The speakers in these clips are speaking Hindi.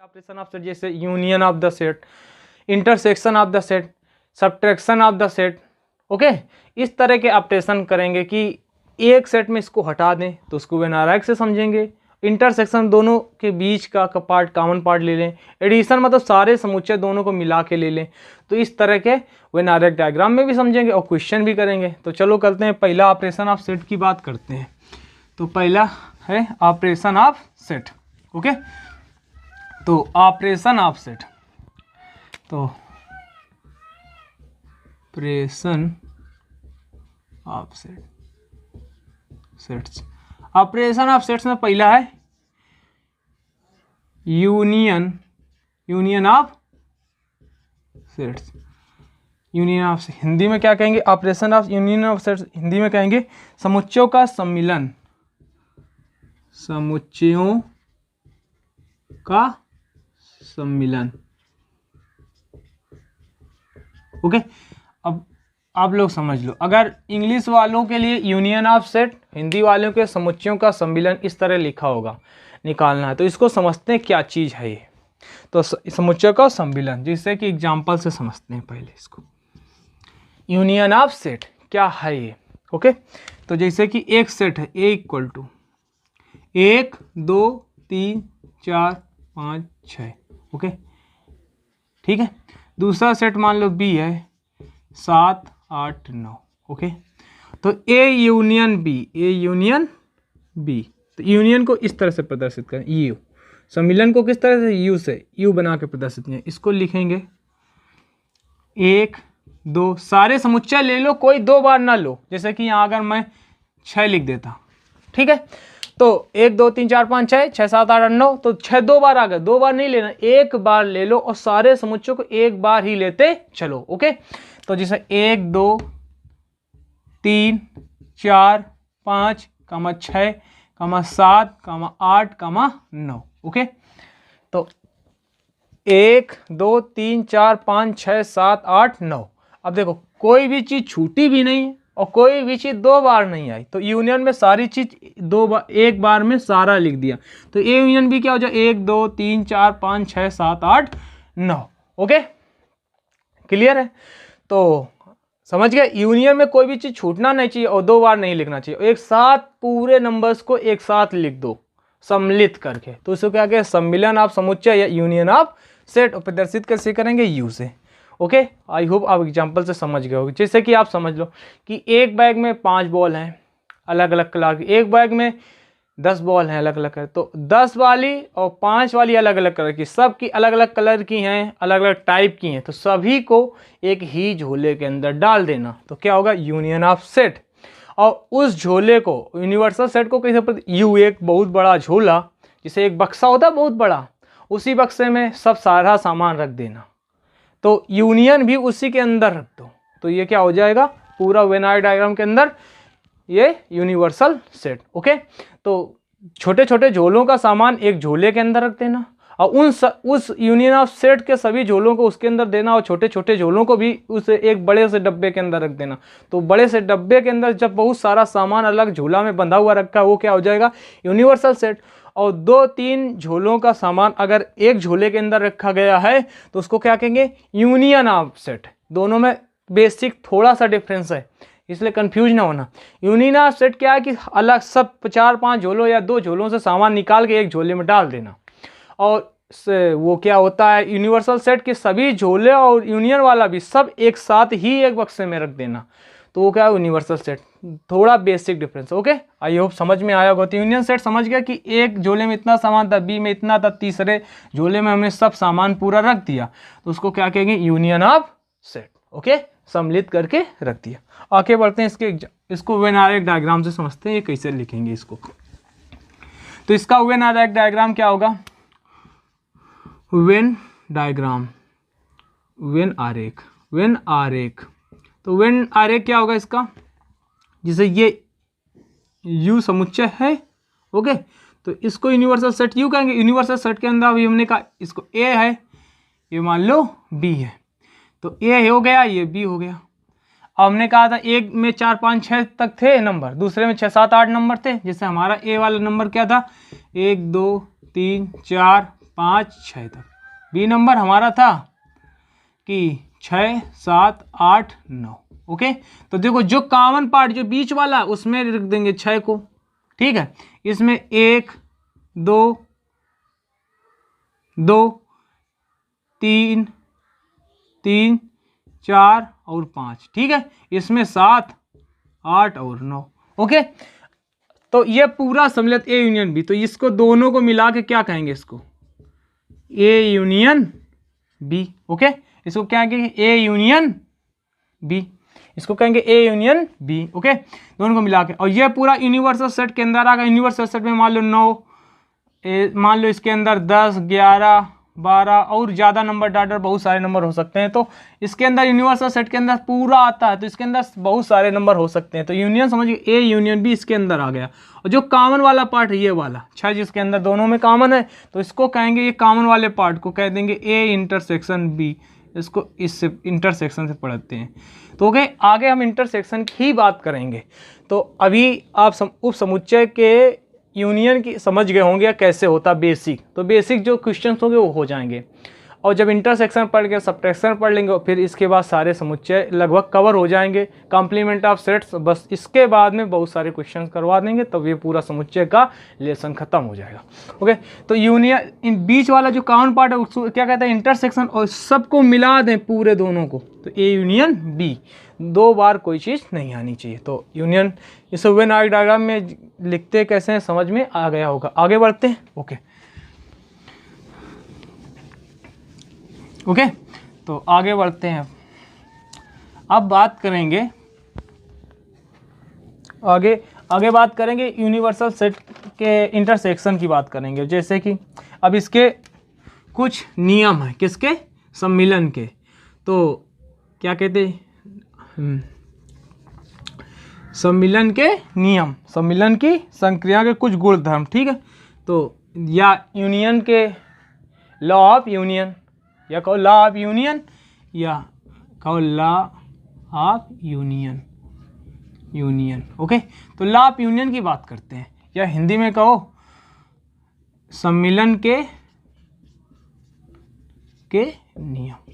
ऑपरेशन ऑफ सेट जैसे union of the set, intersection of the set, subtraction of the set. Okay, इस तरह के ऑपरेशन करेंगे कि एक सेट में इसको हटा दें तो उसको वेनारायक से समझेंगे। इंटरसेक्शन दोनों के बीच का पार्ट कॉमन पार्ट ले लें। एडिशन मतलब सारे समुच्चय दोनों को मिला के ले लें। तो इस तरह के वेनारायक डायग्राम में भी समझेंगे और क्वेश्चन भी करेंगे। तो चलो करते हैं, पहला ऑपरेशन ऑफ सेट की बात करते हैं। तो पहला है ऑपरेशन ऑफ सेट। ओके, तो ऑपरेशन ऑफ सेट, तो operation of sets, operation of sets में पहला है union of sets. Union of, Hindi में क्या कहेंगे? Operation of union of sets Hindi में कहेंगे समुच्चयों का सम्मिलन। समुच्चयों का सम्मिलन। ओके, अब आप लोग समझ लो, अगर इंग्लिश वालों के लिए यूनियन ऑफ सेट, हिंदी वालों के समुच्चयों का सम्मिलन इस तरह लिखा होगा, निकालना है। तो इसको समझते हैं क्या चीज़ है ये। तो समुच्चयों का सम्मिलन, जिससे कि एग्जाम्पल से समझते हैं पहले इसको। यूनियन ऑफ सेट क्या है ये? ओके, तो जैसे कि एक सेट है ए इक्वल टू 1 2 3 4 5 6। ओके, ठीक है। दूसरा सेट मान लो बी है 7 8 9। ओके, तो A union B, A union B. तो यूनियन को इस तरह से प्रदर्शित करें, यू। सम्मिलन को किस तरह से? यू से, यू बना के प्रदर्शित करें। इसको लिखेंगे 1 2, सारे समुच्चय ले लो, कोई दो बार ना लो। जैसे कि यहाँ अगर मैं 6 लिख देता, ठीक है, तो 1 2 3 4 5 6 6 7 8 9, तो 6 दो बार आ गए। दो बार नहीं लेना, एक बार ले लो और सारे समुच्चयों को एक बार ही लेते चलो। ओके, तो जैसे 1 2 3 4 5 6 7 8 9। ओके, तो 1 2 3 4 5 6 7 8 9। अब देखो, कोई भी चीज छूटी भी नहीं और कोई भी चीज दो बार नहीं आई। तो यूनियन में सारी चीज दो बार, एक बार में सारा लिख दिया। तो ए यूनियन भी क्या हो जाए? 1 2 3 4 5 6 7 8 9। ओके, क्लियर है? तो समझ गए, यूनियन में कोई भी चीज छूटना नहीं चाहिए और दो बार नहीं लिखना चाहिए। एक साथ पूरे नंबर्स को एक साथ लिख दो सम्मिलित करके। तो इसको क्या कहते हैं? सम्मिलन ऑफ समुच्चय या यूनियन ऑफ सेट। और प्रदर्शित कैसे करेंगे? यू से। ओके, आई होप आप एग्जांपल से समझ गए होंगे। जैसे कि आप समझ लो कि एक बैग में 5 बॉल हैं अलग अलग कलर की, एक बैग में 10 बॉल हैं अलग अलग कलर। तो 10 वाली और 5 वाली अलग अलग कलर की, सब की अलग अलग कलर की हैं, अलग अलग टाइप की हैं। तो सभी को एक ही झोले के अंदर डाल देना। तो क्या होगा? Union of set. और उस झोले को, यूनिवर्सल सेट को कैसे? यू, एक बहुत बड़ा झोला, जिसे एक बक्सा होता है बहुत बड़ा, उसी बक्से में सब सारा सामान रख देना। तो यूनियन भी उसी के अंदर रख दो। तो ये क्या हो जाएगा? पूरा वेन डायग्राम के अंदर ये यूनिवर्सल सेट। ओके, तो छोटे छोटे झोलों का सामान एक झोले के अंदर रख देना और उस यूनियन ऑफ सेट के सभी झोलों को उसके अंदर देना और छोटे छोटे झोलों को भी उस एक बड़े से डब्बे के अंदर रख देना। तो बड़े से डब्बे के अंदर जब बहुत सारा सामान अलग झोला में बंधा हुआ रखा है, वो क्या हो जाएगा? Universal set. और 2-3 झोलों का सामान अगर एक झोले के अंदर रखा गया है तो उसको क्या कहेंगे? Union of set. दोनों में बेसिक थोड़ा सा डिफरेंस है, इसलिए कंफ्यूज ना होना। यूनियन ऑफ सेट क्या है कि अलग सब 4-5 झोलों या 2 झोलों से सामान निकाल के एक झोले में डाल देना। और वो क्या होता है? यूनिवर्सल सेट के सभी झोले और यूनियन वाला भी सब एक साथ ही एक बक्से में रख देना। तो वो क्या है? Universal set. थोड़ा basic difference. Okay, I hope समझ में आया होगा। तो यूनियन सेट समझ गया कि एक झोले में इतना सामान था, बी में इतना था, तीसरे झोले में हमने सब सामान पूरा रख दिया, तो उसको क्या कहेंगे? Union of set. ओके, सम्मिलित करके रख दिया। आगे बढ़ते हैं, इसको वेन डायग्राम से समझते हैं ये कैसे लिखेंगे इसको। तो इसका वेन डायग्राम क्या होगा? वेन डायग्राम, वेन आरेख, वेन आरेख। तो वेन आरेख क्या होगा इसका? जैसे ये यू समुच्चय है। ओके, तो इसको यूनिवर्सल सेट यू कहेंगे। यूनिवर्सल सेट के अंदर अभी हमने कहा इसको ए है, ये मान लो बी है। तो ए हो गया, ये बी हो गया। अब हमने कहा था एक में 4 5 6 तक थे नंबर, दूसरे में 6 7 8 नंबर थे। जैसे हमारा ए वाला नंबर क्या था? 1 2 3 4 5 6 तक। बी नंबर हमारा था कि 6 7 8 9। ओके, तो देखो जो कॉमन पार्ट जो बीच वाला उसमें लिख देंगे 6 को, ठीक है। इसमें 1 2 2 3 3 4 और 5, ठीक है। इसमें 7 8 और 9। ओके, तो ये पूरा सम्मिलित ए यूनियन बी, तो इसको दोनों को मिला के क्या कहेंगे, इसको ए यूनियन बी। ओके, इसको क्या कहेंगे, ए यूनियन बी, इसको कहेंगे ए यूनियन बी। ओके, दोनों को मिला के, और ये पूरा यूनिवर्सल सेट के अंदर आ गया। यूनिवर्सल सेट में मान लो 9, मान लो इसके अंदर 10 11 12 और ज़्यादा नंबर डाटर, बहुत सारे नंबर हो सकते हैं। तो इसके अंदर यूनिवर्सल सेट के अंदर पूरा आता है, तो इसके अंदर बहुत सारे नंबर हो सकते हैं। तो यूनियन समझिए ए यूनियन बी इसके अंदर आ गया। और जो कॉमन वाला पार्ट है ये वाला 6 जिसके अंदर दोनों में कॉमन है, तो इसको कहेंगे, ये कॉमन वाले पार्ट को कह देंगे ए इंटरसेक्शन बी। इसको इससे इंटरसेक्शन से पढ़ते हैं। तो ओके, आगे हम इंटरसेक्शन की ही बात करेंगे। तो अभी आप उप समुच्चय के यूनियन की समझ गए होंगे या कैसे होता बेसिक, तो बेसिक जो क्वेश्चंस होंगे वो हो जाएंगे। और जब इंटरसेक्शन पढ़ के सब्ट्रैक्शन पढ़ लेंगे और फिर इसके बाद सारे समुच्चय लगभग कवर हो जाएंगे, कॉम्प्लीमेंट ऑफ सेट्स, बस इसके बाद में बहुत सारे क्वेश्चंस करवा देंगे, तब ये पूरा समुच्चय का लेसन खत्म हो जाएगा। ओके, तो यूनियन इन बीच वाला जो कॉमन पार्ट है उसको क्या कहते हैं, इंटरसेक्शन, और सबको मिला दें पूरे दोनों को, तो ए यूनियन बी। 2 बार कोई चीज़ नहीं आनी चाहिए। तो यूनियन इस वेन डायग्राम में लिखते कैसे हैं समझ में आ गया होगा। आगे बढ़ते हैं। ओके ओके, तो आगे बढ़ते हैं। अब बात करेंगे आगे बात करेंगे यूनिवर्सल सेट के इंटरसेक्शन की बात करेंगे। जैसे कि अब इसके कुछ नियम हैं, किसके, सम्मिलन के। तो क्या कहते हैं, सम्मिलन के नियम, सम्मिलन की संक्रिया के कुछ गुण धर्म, ठीक है। तो या यूनियन के लॉ ऑफ यूनियन, या कहो लॉ ऑफ यूनियन, या कहो law of union, union. Okay, तो लॉ ऑफ यूनियन की बात करते हैं, या हिंदी में कहो सम्मिलन के नियम,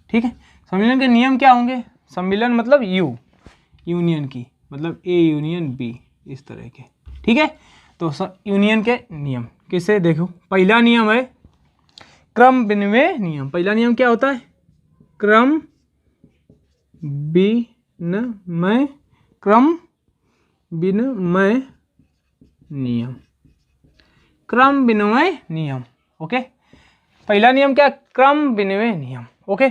ठीक है। सम्मिलन के नियम क्या होंगे, सम्मिलन मतलब यूनियन की मतलब ए यूनियन बी, इस तरह के, ठीक है। तो यूनियन के नियम किसे देखो, पहला नियम है क्रम विनिमय नियम। पहला नियम क्या होता है, क्रम विनिमय, क्रम विनिमय नियम, क्रम विनिमय नियम। ओके, पहला नियम क्या, क्रम विनिमय नियम। ओके,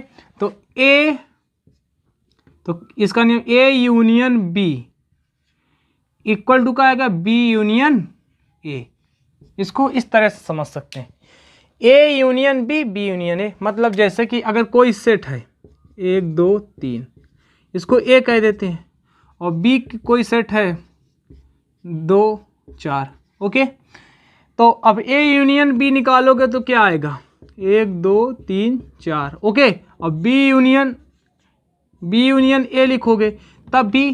तो इसका नियम A union B equal to का आएगा बी यूनियन ए। इसको इस तरह से समझ सकते हैं, A union B, B union A. मतलब जैसे कि अगर कोई सेट है 1 2 3, इसको ए कह देते हैं, और बी की कोई सेट है 2 4। ओके, तो अब ए यूनियन बी निकालोगे तो क्या आएगा, 1 2 3 4। ओके, अब बी यूनियन ए लिखोगे तब भी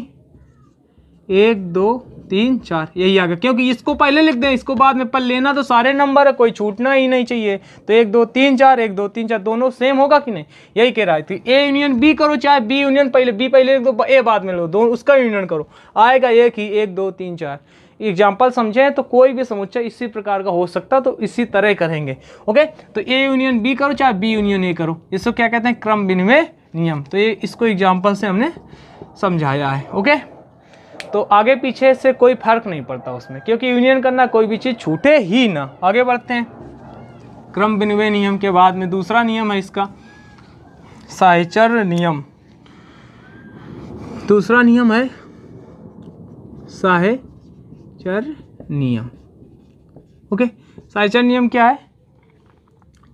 1 2 3 4 यही आ गया, क्योंकि इसको पहले लिख दें, इसको बाद में, पर लेना तो सारे नंबर है, कोई छूटना ही नहीं चाहिए। तो 1 2 3 4, 1 2 3 4 दोनों सेम होगा कि नहीं, यही कह रहा है। तो ए यूनियन बी करो, चाहे बी यूनियन पहले, बी पहले लिख दो, ए बाद में लो, दोनों उसका यूनियन करो, आएगा एक ही, 1 2 3 4। एग्जाम्पल समझे, तो कोई भी समुच्चय इसी प्रकार का हो सकता, तो इसी तरह करेंगे। ओके, तो ए यूनियन बी करो चाहे बी यूनियन ए करो, इसको क्या कहते हैं, क्रम विनिमय नियम। तो ये इसको एग्जाम्पल से हमने समझाया है। ओके, तो आगे पीछे से कोई फर्क नहीं पड़ता उसमें, क्योंकि यूनियन करना, कोई भी चीज़ छूटे ही ना। आगे बढ़ते हैं, क्रम विनिमय नियम के बाद में दूसरा नियम है इसका साहचर्य नियम। दूसरा नियम है साहचर्य नियम। ओके, साहचर्य नियम क्या है,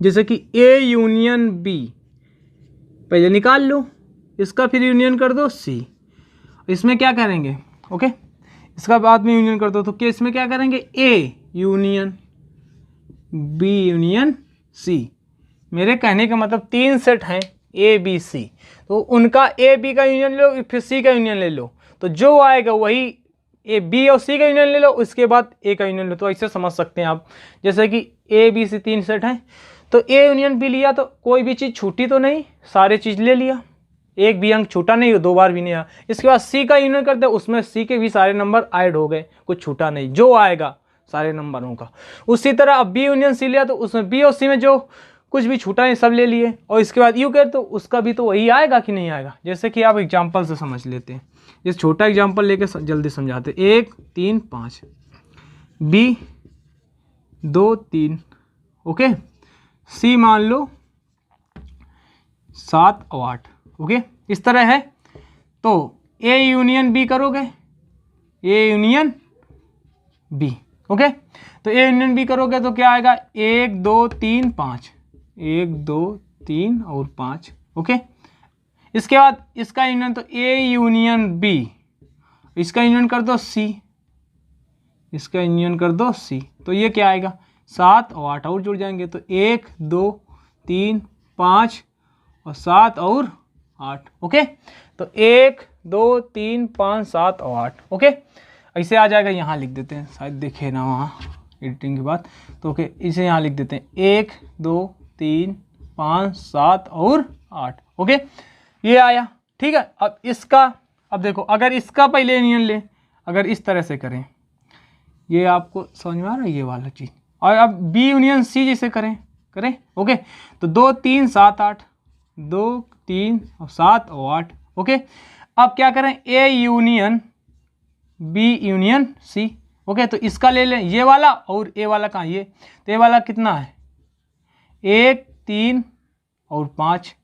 जैसे कि ए यूनियन बी पहले निकाल लो, इसका फिर यूनियन कर दो सी, इसमें क्या करेंगे, ओके, इसका बाद में यूनियन कर दो, तो केस में क्या करेंगे, A union B union C. मेरे कहने का मतलब 3 सेट हैं ए बी सी, तो उनका ए बी का यूनियन लो, फिर सी का यूनियन ले लो, तो जो आएगा वही ए बी और सी का यूनियन ले लो, उसके बाद ए का यूनियन लो, तो ऐसे समझ सकते हैं आप। जैसे कि ए बी सी 3 सेट हैं, तो ए यूनियन बी लिया तो कोई भी चीज़ छूटी तो नहीं, सारे चीज़ ले लिया, एक भी अंक छूटा नहीं, 2 बार भी नहीं आया। इसके बाद सी का यूनियन करते, उसमें सी के भी सारे नंबर ऐड हो गए, कुछ छूटा नहीं, जो आएगा सारे नंबरों का। उसी तरह अब बी यूनियन सी लिया तो उसमें बी और सी में जो कुछ भी छूटा नहीं सब ले लिए, और इसके बाद यू कर तो उसका भी तो वही आएगा कि नहीं आएगा। जैसे कि आप एग्जाम्पल से समझ लेते हैं, जैसे छोटा एग्जाम्पल लेके जल्दी समझाते, 1 3 5 बी 2 3, ओके, सी मान लो 7 और 8, ओके, इस तरह है। तो ए यूनियन बी करोगे, ए यूनियन बी, ओके, तो ए यूनियन बी करोगे तो क्या आएगा, 1 2 3 5, 1 2 3 और 5, ओके। इसके बाद इसका यूनियन, तो ए यूनियन बी, इसका यूनियन कर दो सी, इसका यूनियन कर दो सी, तो ये क्या आएगा, 7 और 8 और जुड़ जाएंगे, तो 1 2 3 5 और 7 और 8, ओके। तो 1 2 3 5 7 और 8, ओके, ऐसे आ जाएगा। यहाँ लिख देते हैं, शायद दिखे ना वहाँ एडिटिंग के बाद, तो ओके इसे यहाँ लिख देते हैं, 1 2 3 5 7 और 8, ओके, ये आया, ठीक है। अब इसका, अब देखो अगर इसका पहले यूनियन ले, अगर इस तरह से करें, ये आपको समझ में आ रहा है ये वाला चीज़, और अब बी यूनियन सी जैसे करें, ओके, तो 2 3 7 8, 2 3 और 7 और 8, ओके। अब क्या करें, A union B union C, okay, तो इसका ले लें ये वाला, और ए वाला कहाँ, ये, तो ए वाला कितना है, 1 3 और 5,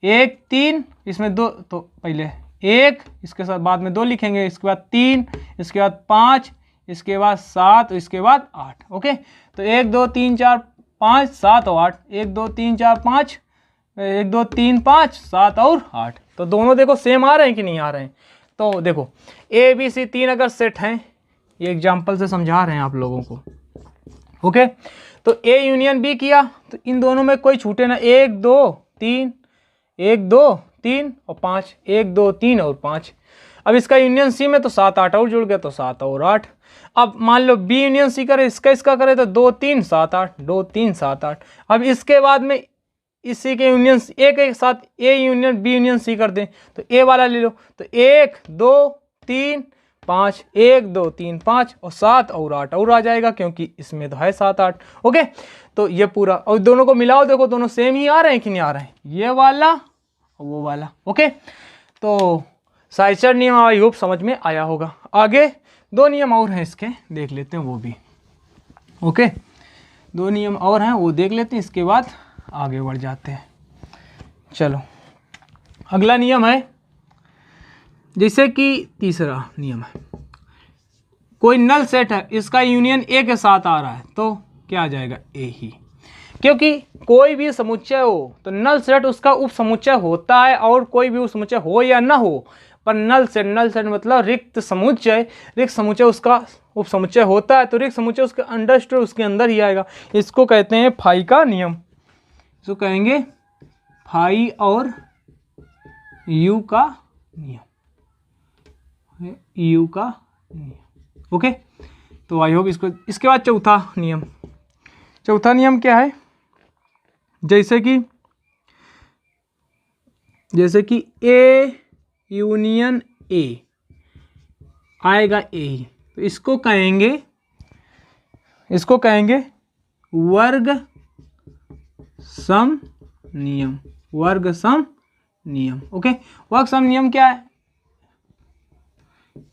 1 3, इसमें 2, तो पहले 1, इसके साथ बाद में 2 लिखेंगे, इसके बाद 3, इसके बाद 5, इसके बाद 7, इसके बाद 8, ओके। तो 1 2 3 4 5 7 और 8, 1 2 3 4 5, 1 2 3 5 7 और 8, तो दोनों देखो सेम आ रहे हैं कि नहीं आ रहे हैं। तो देखो ए बी सी 3 अगर सेट हैं, ये एग्जाम्पल से समझा रहे हैं आप लोगों को, ओके। तो ए यूनियन बी किया, तो इन दोनों में कोई छूटे ना, 1 2 3, 1 2 3 और 5, 1 2 3 और 5। अब इसका यूनियन सी में तो 7 8 और जुड़ गया, तो 7 और 8। अब मान लो बी यूनियन सी करे, इसका करे, तो 2 3 7 8, 2 3 7 8। अब इसके बाद में इसी के यूनियन ए के साथ A union B union C कर दें, तो ए वाला ले लो, तो 1 2 3 5, 1 2 3 5 और 7 और 8 और आ जाएगा, क्योंकि इसमें तो है 7 8, ओके। तो ये पूरा, और दोनों को मिलाओ, देखो दोनों सेम ही आ रहे हैं कि नहीं आ रहे हैं, ये वाला और वो वाला, ओके। तो साइचर नियम आई होप समझ में आया होगा। आगे 2 नियम और हैं इसके, देख लेते हैं वो भी, ओके। 2 नियम और हैं वो देख लेते हैं, इसके बाद आगे बढ़ जाते हैं। चलो अगला नियम है, जैसे कि तीसरा नियम है, कोई नल सेट है, इसका यूनियन ए के साथ आ रहा है, तो क्या आ जाएगा, ए ही, क्योंकि कोई भी समुच्चय हो तो नल सेट उसका उप समुच्चय होता है, और कोई भी उप समुच्चय हो या ना हो, पर नल सेट मतलब रिक्त समुच्चय उसका उप समुच्चय होता है, तो रिक्त समुच्चय उसके अंडर उसके अंदर ही आएगा। इसको कहते हैं फाई का नियम, इसको कहेंगे फाई और यू का नियम, यू का नियम, ओके। तो आई होप इसको, इसके बाद चौथा नियम क्या है, जैसे कि ए यूनियन ए आएगा ए ही, तो इसको कहेंगे वर्ग सम नियम, ओके। वर्ग सम नियम क्या है,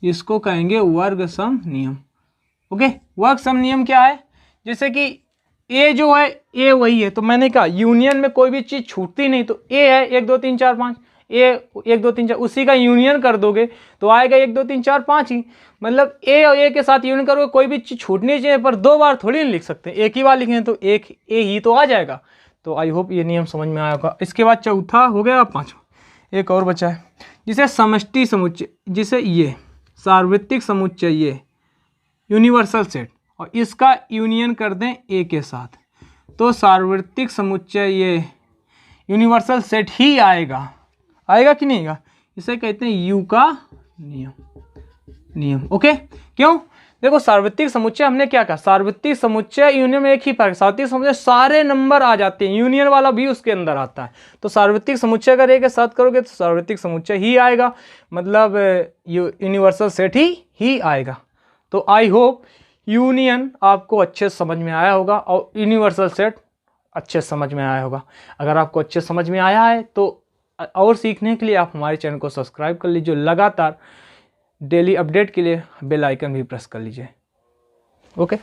इसको कहेंगे वर्ग सम नियम, ओके। वर्ग सम नियम क्या है, जैसे कि ए जो है, ए वही है, तो मैंने कहा यूनियन में कोई भी चीज छूटती नहीं, तो ए है 1 2 3 4 5, ए 1 2 3 4, उसी का यूनियन कर दोगे तो आएगा 1 2 3 4 5 ही, मतलब ए और ए के साथ यूनियन करोगे, कोई भी चीज छूटनी चाहिए, पर 2 बार थोड़ी नहीं लिख सकते, एक ही बार लिखें तो एक ए ही तो आ जाएगा। तो आई होप ये नियम समझ में आया होगा। इसके बाद चौथा हो गया, 5वां एक और बचा है, जिसे समष्टि समुच्चय, जिसे ये सार्वत्रिक समुच्चय, ये यूनिवर्सल सेट, और इसका यूनियन कर दें ए के साथ, तो सार्वत्रिक समुच्चय ये यूनिवर्सल सेट ही आएगा कि नहीं आएगा, इसे कहते हैं यू का नियम, नियम। ओके, क्यों? देखो सार्वत्रिक समुच्चय हमने क्या कहा, सार्वत्रिक समुच्चय यूनियन में एक ही फर्क, सार्वत्रिक समुच्चय सारे नंबर आ जाते हैं, यूनियन वाला भी उसके अंदर आता है। तो सार्वत्रिक समुच्चय अगर एक के साथ करोगे तो सार्वत्रिक समुच्चय ही आएगा, मतलब यूनिवर्सल सेट ही आएगा। तो आई होप यूनियन आपको अच्छे से समझ में आया होगा और यूनिवर्सल सेट अच्छे से समझ में आया होगा। अगर आपको अच्छे समझ में आया है तो और सीखने के लिए आप हमारे चैनल को सब्सक्राइब कर लीजिए, लगातार डेली अपडेट के लिए बेल आइकन भी प्रेस कर लीजिए। ओके।